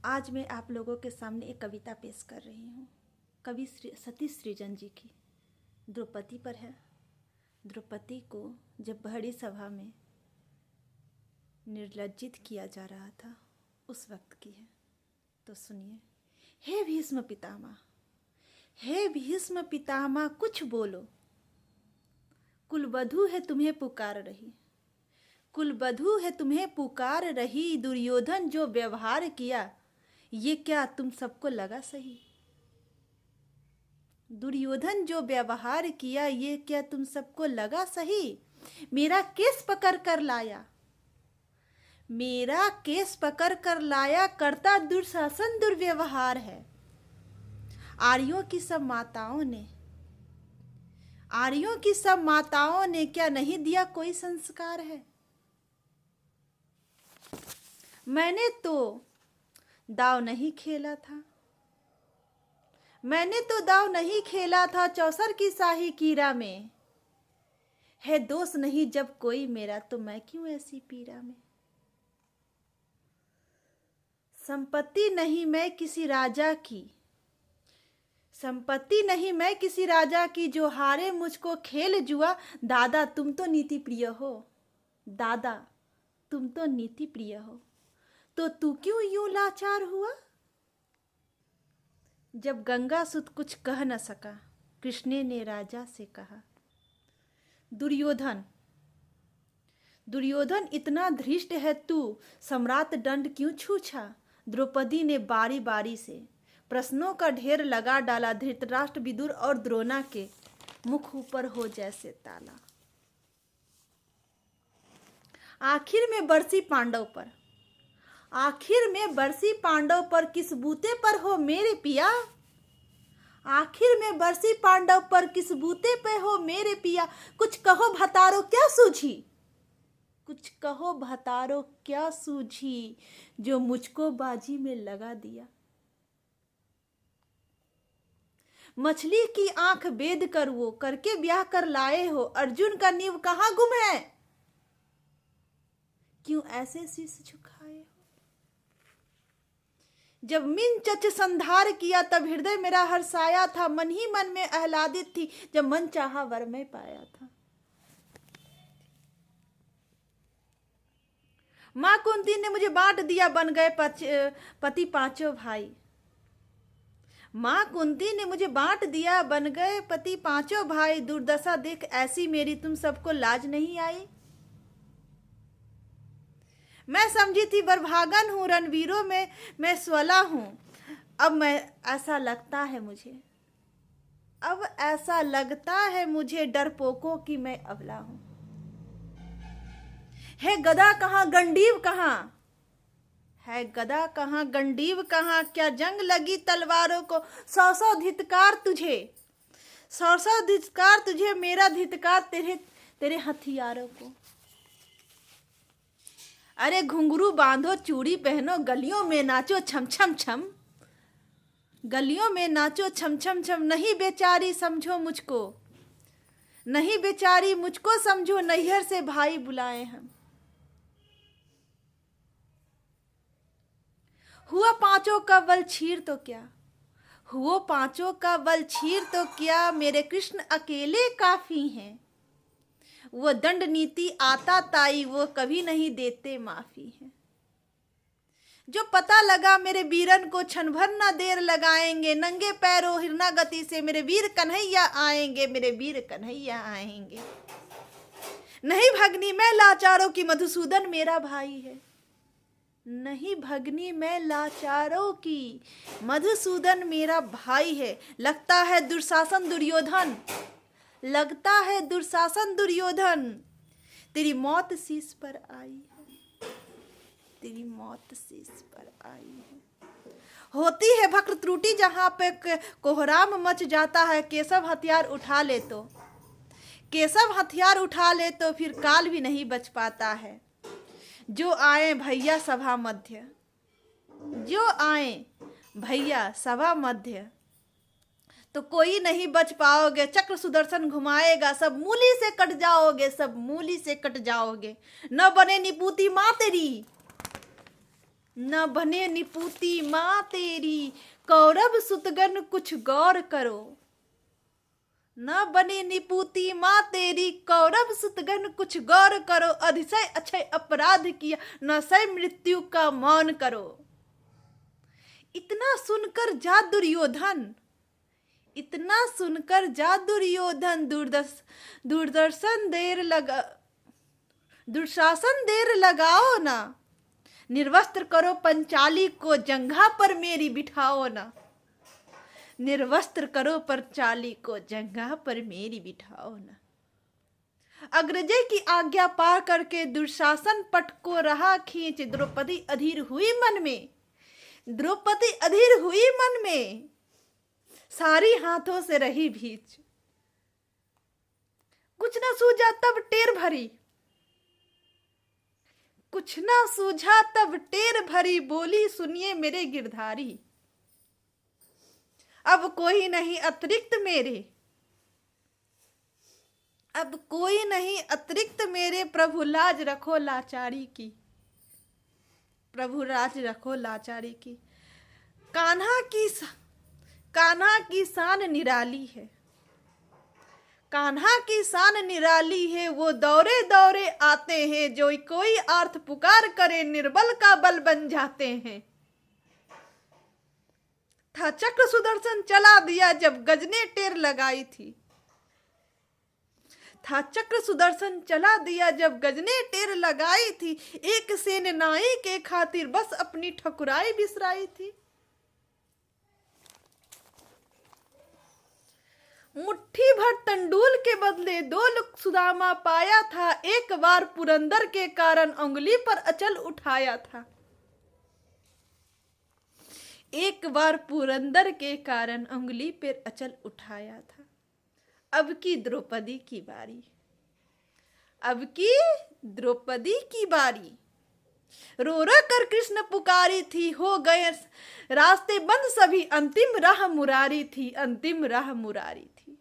आज मैं आप लोगों के सामने एक कविता पेश कर रही हूँ। कवि सतीश सृजन जी की द्रौपदी पर है। द्रौपदी को जब बड़ी सभा में निर्लज्जित किया जा रहा था उस वक्त की है, तो सुनिए। हे भीष्म पितामह, हे भीष्म पितामह कुछ बोलो, कुलवधू है तुम्हें पुकार रही, कुलवधू है तुम्हें पुकार रही। दुर्योधन जो व्यवहार किया ये क्या तुम सबको लगा सही? दुर्योधन जो व्यवहार किया ये क्या तुम सबको लगा सही? मेरा केस पकड़ कर लाया, मेरा केस पकड़ कर लाया, करता दुर्शासन दुर्व्यवहार है। आर्यों की सब माताओं ने, आर्यों की सब माताओं ने क्या नहीं दिया कोई संस्कार है? मैंने तो दाव नहीं खेला था, मैंने तो दाव नहीं खेला था चौसर की शाही कीरा में। है दोष नहीं जब कोई मेरा, तो मैं क्यों ऐसी पीड़ा में? संपत्ति नहीं मैं किसी राजा की, संपत्ति नहीं मैं किसी राजा की, जो हारे मुझको खेल जुआ। दादा तुम तो नीति प्रिय हो, दादा तुम तो नीति प्रिय हो, तो तू क्यों यूं लाचार हुआ? जब गंगासुत कुछ कह न सका, कृष्ण ने राजा से कहा। दुर्योधन, दुर्योधन इतना धृष्ट है तू, सम्राट दंड क्यों छूछा? द्रौपदी ने बारी बारी से प्रश्नों का ढेर लगा डाला। धृतराष्ट्र, विदुर और द्रोणा के मुख ऊपर हो जैसे ताला। आखिर में बरसी पांडव पर, आखिर में बरसी पांडव पर, किस बूते पर हो मेरे पिया? आखिर में बरसी पांडव पर, किस बूते पे हो मेरे पिया? कुछ कहो भतारो क्या सूझी, कुछ कहो भतारो क्या सूझी, जो मुझको बाजी में लगा दिया। मछली की आंख बेद कर वो करके ब्याह कर लाए हो, अर्जुन का नीव कहाँ गुम है? क्यों ऐसे शीश झुकाए हो? जब मिन चच संधार किया तब हृदय मेरा हर्षाया था। मन ही मन में आह्लादित थी जब मन चाहा वर में पाया था। मां कुंती ने मुझे बांट दिया, बन गए पति पांचों भाई। मां कुंती ने मुझे बांट दिया, बन गए पति पांचों भाई। दुर्दशा देख ऐसी मेरी तुम सबको लाज नहीं आई? मैं समझी थी बरभागन हूं, रणवीरों में मैं स्वला हूं। अब मैं ऐसा लगता है मुझे, अब ऐसा लगता है मुझे डरपोकों की मैं अबला हूं। है गदा कहाँ गंडीव कहाँ, है गदा कहाँ गंडीव कहाँ? क्या जंग लगी तलवारों को, सौ सौ धिक्कार तुझे, सौ सौ धिक्कार तुझे, मेरा धिक्कार तेरे तेरे हथियारों को। अरे घुंघरू बांधो चूड़ी पहनो, गलियों में नाचो छम छम छम, गलियों में नाचो छम छम छम। नहीं बेचारी समझो मुझको, नहीं बेचारी मुझको समझो, नैहर से भाई बुलाए हम। हुआ पांचों का बल छीर तो क्या, हुआ पांचों का बल छीर तो क्या, मेरे कृष्ण अकेले काफी हैं। वो दंड नीति आता ताई, वो कभी नहीं देते माफी है। जो पता लगा मेरे वीरन को, क्षण भर ना देर लगाएंगे। नंगे पैरों हिरना गति से मेरे वीर कन्हैया आएंगे, मेरे वीर कन्हैया आएंगे। नहीं भगनी मैं लाचारों की, मधुसूदन मेरा भाई है। नहीं भगनी मैं लाचारों की, मधुसूदन मेरा भाई है। लगता है दुर्शासन दुर्योधन, लगता है दुर्शासन दुर्योधन, तेरी मौत शीश पर आई है, तेरी मौत शीश पर आई है। होती है भक्त त्रुटि जहां पे कोहराम मच जाता है। केशव हथियार उठा ले तो, केशव हथियार उठा ले तो फिर काल भी नहीं बच पाता है। जो आए भैया सभा मध्य, जो आए भैया सभा मध्य, तो कोई नहीं बच पाओगे। चक्र सुदर्शन घुमाएगा, सब मूली से कट जाओगे, सब मूली से कट जाओगे। न बने निपूती माँ तेरी, न बने निपूती माँ तेरी, कौरव सुतगन कुछ गौर करो। न बने निपूती माँ तेरी, कौरव सुतगन कुछ गौर करो। अतिशय अक्षय अपराध किया, न सह मृत्यु का मौन करो। इतना सुनकर जा दुर्योधन, इतना सुनकर जा दुर्योधन, दुर्दर्शन दुशासन देर लगाओ ना। निर्वस्त्र करो पंचाली को, जंघा पर मेरी बिठाओ ना। निर्वस्त्र करो पंचाली को, जंघा पर मेरी बिठाओ ना। अग्रजय की आज्ञा पा करके दुशासन पट को रहा खींच। द्रौपदी अधीर हुई मन में, द्रौपदी अधीर हुई मन में, सारी हाथों से रही भींच। कुछ न सूझा तब टेर भरी, कुछ ना सूझा तब टेर भरी, बोली सुनिए मेरे गिरधारी। अब कोई नहीं अतिरिक्त मेरे, अब कोई नहीं अतिरिक्त मेरे, प्रभु लाज रखो लाचारी की, प्रभु लाज रखो लाचारी की। कान्हा की शान निराली है, कान्हा की शान निराली है। वो दौरे दौरे आते हैं, जो कोई अर्थ पुकार करे, निर्बल का बल बन जाते हैं। था चक्र सुदर्शन चला दिया जब गजने टेर लगाई थी, था चक्र सुदर्शन चला दिया जब गजने टेर लगाई थी। एक सेन नाई के खातिर बस अपनी ठकुराई बिसराई थी। मुट्ठी भर तंडूल के बदले 2 लुक सुदामा पाया था। एक बार पुरंदर के कारण उंगली पर अचल उठाया था, एक बार पुरंदर के कारण उंगली पर अचल उठाया था। अब की द्रौपदी की बारी, अब की द्रौपदी की बारी। रो रो कर कृष्ण पुकारी थी, हो गए रास्ते बंद सभी, अंतिम राह मुरारी थी, अंतिम राह मुरारी थी।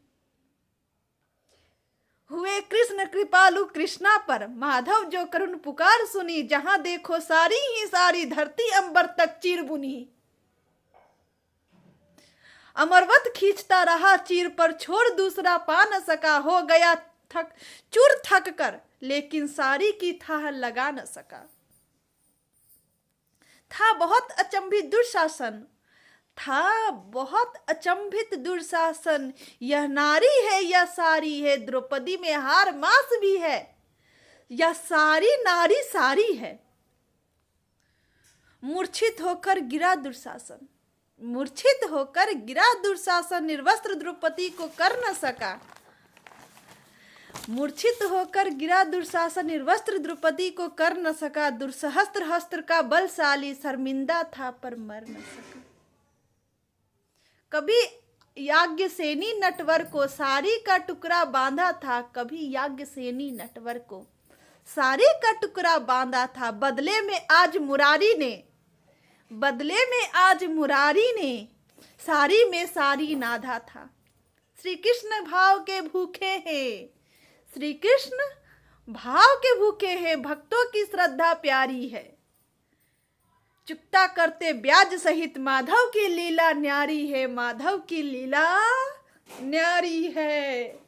हुए कृष्ण कृपालु कृष्णा पर, माधव जो करुण पुकार सुनी। जहां देखो सारी ही सारी धरती अंबर तक चीर बुनी। अमरवत खींचता रहा चीर पर, छोड़ दूसरा पा न सका। हो गया थक कर, लेकिन सारी की थाह लगा न सका। था बहुत अचंभित दुशासन, था बहुत अचंभित दुशासन। यह नारी है या सारी है, द्रौपदी में हार मास भी है, या सारी नारी सारी है। मूर्छित होकर गिरा दुशासन, मूर्छित होकर गिरा दुशासन। निर्वस्त्र द्रौपदी को कर न सका, मूर्छित होकर गिरा दुशासन। निर्वस्त्र द्रौपदी को कर न सका। दुस्सहस्त्र हस्त्र का बलशाली, शर्मिंदा था पर मर न सका। कभी याज्ञसेनी नटवर को साड़ी का टुकड़ा बांधा था, कभी याज्ञसेनी नटवर को साड़ी का टुकड़ा बांधा था। बदले में आज मुरारी ने, बदले में आज मुरारी ने साड़ी में साड़ी नाधा था। श्री कृष्ण भाव के भूखे हैं, श्री कृष्ण भाव के भूखे हैं। भक्तों की श्रद्धा प्यारी है, चुकता करते ब्याज सहित। माधव की लीला न्यारी है, माधव की लीला न्यारी है।